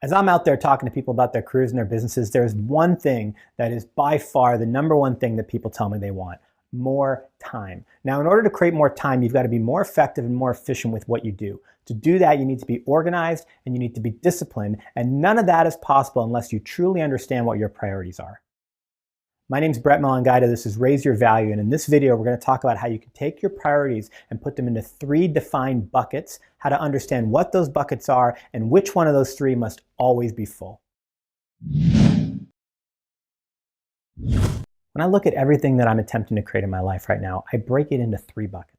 As I'm out there talking to people about their careers and their businesses, there's one thing that is by far the number one thing that people tell me they want: more time. Now, in order to create more time, you've got to be more effective and more efficient with what you do. To do that, you need to be organized and you need to be disciplined, and none of that is possible unless you truly understand what your priorities are. My name is Gajda. This is Raise Your Value, and in this video, we're going to talk about how you can take your priorities and put them into 3 defined buckets, how to understand what those buckets are, and which one of those 3 must always be full. When I look at everything that I'm attempting to create in my life right now, I break it into 3 buckets.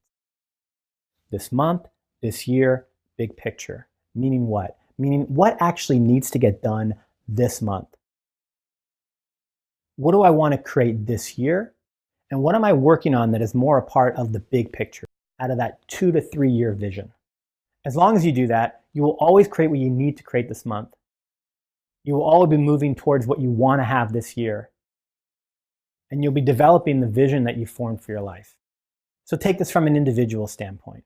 This month, this year, big picture. Meaning what? Meaning what actually needs to get done this month. What do I want to create this year? And what am I working on that is more a part of the big picture, out of that 2 to 3 year vision? As long as you do that, you will always create what you need to create this month. You will always be moving towards what you want to have this year. And you'll be developing the vision that you formed for your life. So take this from an individual standpoint.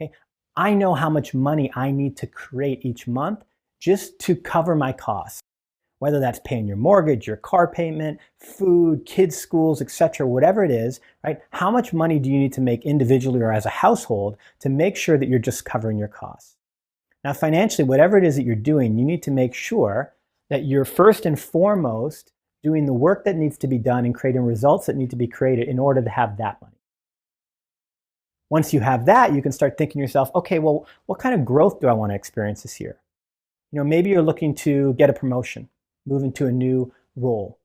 Okay? I know how much money I need to create each month just to cover my costs. Whether that's paying your mortgage, your car payment, food, kids' schools, etc., whatever it is, right? How much money do you need to make individually or as a household to make sure that you're just covering your costs? Now, financially, whatever it is that you're doing, you need to make sure that you're first and foremost doing the work that needs to be done and creating results that need to be created in order to have that money. Once you have that, you can start thinking to yourself, okay, well, what kind of growth do I want to experience this year? Maybe you're looking to get a promotion, move into a new role,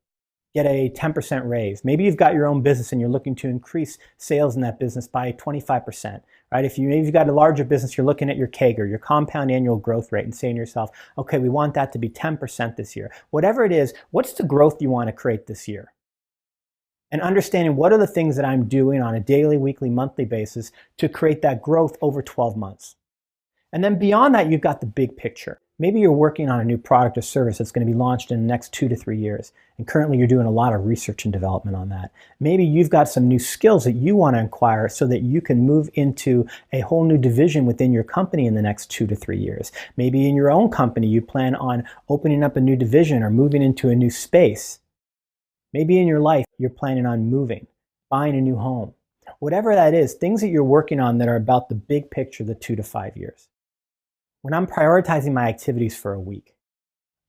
get a 10% raise. Maybe you've got your own business and you're looking to increase sales in that business by 25%, right? Maybe you've got a larger business, you're looking at your CAGR, your compound annual growth rate, and saying to yourself, okay, we want that to be 10% this year. Whatever it is, what's the growth you want to create this year? And understanding what are the things that I'm doing on a daily, weekly, monthly basis to create that growth over 12 months. And then beyond that, you've got the big picture. Maybe you're working on a new product or service that's going to be launched in the next 2 to 3 years. And currently you're doing a lot of research and development on that. Maybe you've got some new skills that you want to acquire so that you can move into a whole new division within your company in the next 2 to 3 years. Maybe in your own company, you plan on opening up a new division or moving into a new space. Maybe in your life, you're planning on moving, buying a new home. Whatever that is, things that you're working on that are about the big picture, the 2 to 5 years. When I'm prioritizing my activities for a week,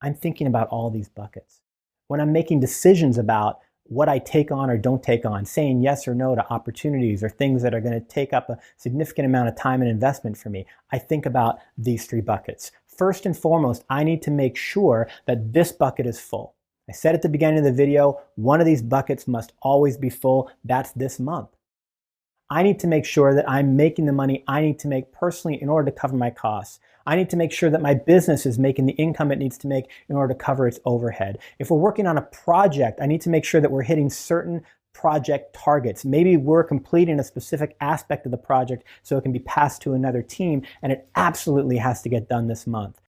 I'm thinking about all these buckets. When I'm making decisions about what I take on or don't take on, saying yes or no to opportunities or things that are going to take up a significant amount of time and investment for me, I think about these 3 buckets. First and foremost, I need to make sure that this bucket is full. I said at the beginning of the video, one of these buckets must always be full. That's this month. I need to make sure that I'm making the money I need to make personally in order to cover my costs. I need to make sure that my business is making the income it needs to make in order to cover its overhead. If we're working on a project, I need to make sure that we're hitting certain project targets. Maybe we're completing a specific aspect of the project so it can be passed to another team, and it absolutely has to get done this month.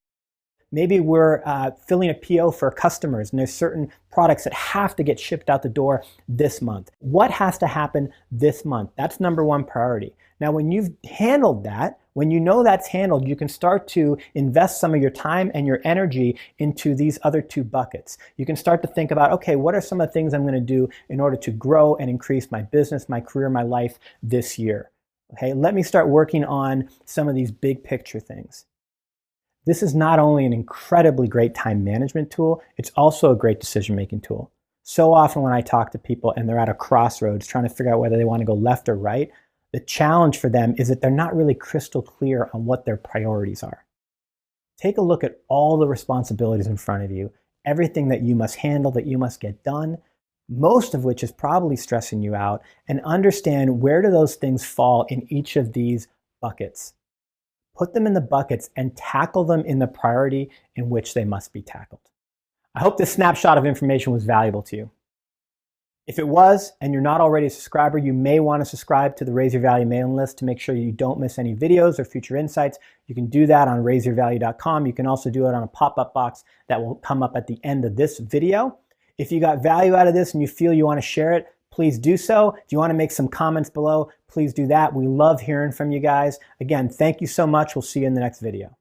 Maybe we're filling a PO for customers and there's certain products that have to get shipped out the door this month. What has to happen this month? That's number 1 priority. Now, when you've handled that, when you know that's handled, you can start to invest some of your time and your energy into these other 2 buckets. You can start to think about, okay, what are some of the things I'm going to do in order to grow and increase my business, my career, my life this year? Okay, let me start working on some of these big picture things. This is not only an incredibly great time management tool, it's also a great decision-making tool. So often when I talk to people and they're at a crossroads trying to figure out whether they want to go left or right, the challenge for them is that they're not really crystal clear on what their priorities are. Take a look at all the responsibilities in front of you, everything that you must handle, that you must get done, most of which is probably stressing you out, and understand where do those things fall in each of these buckets. Put them in the buckets and tackle them in the priority in which they must be tackled. I hope this snapshot of information was valuable to you. If it was, and you're not already a subscriber, you may want to subscribe to the Raise Your Value mailing list to make sure you don't miss any videos or future insights. You can do that on raiseyourvalue.com. You can also do it on a pop-up box that will come up at the end of this video. If you got value out of this and you feel you want to share it, please do so. If you want to make some comments below, please do that. We love hearing from you guys. Again, thank you so much. We'll see you in the next video.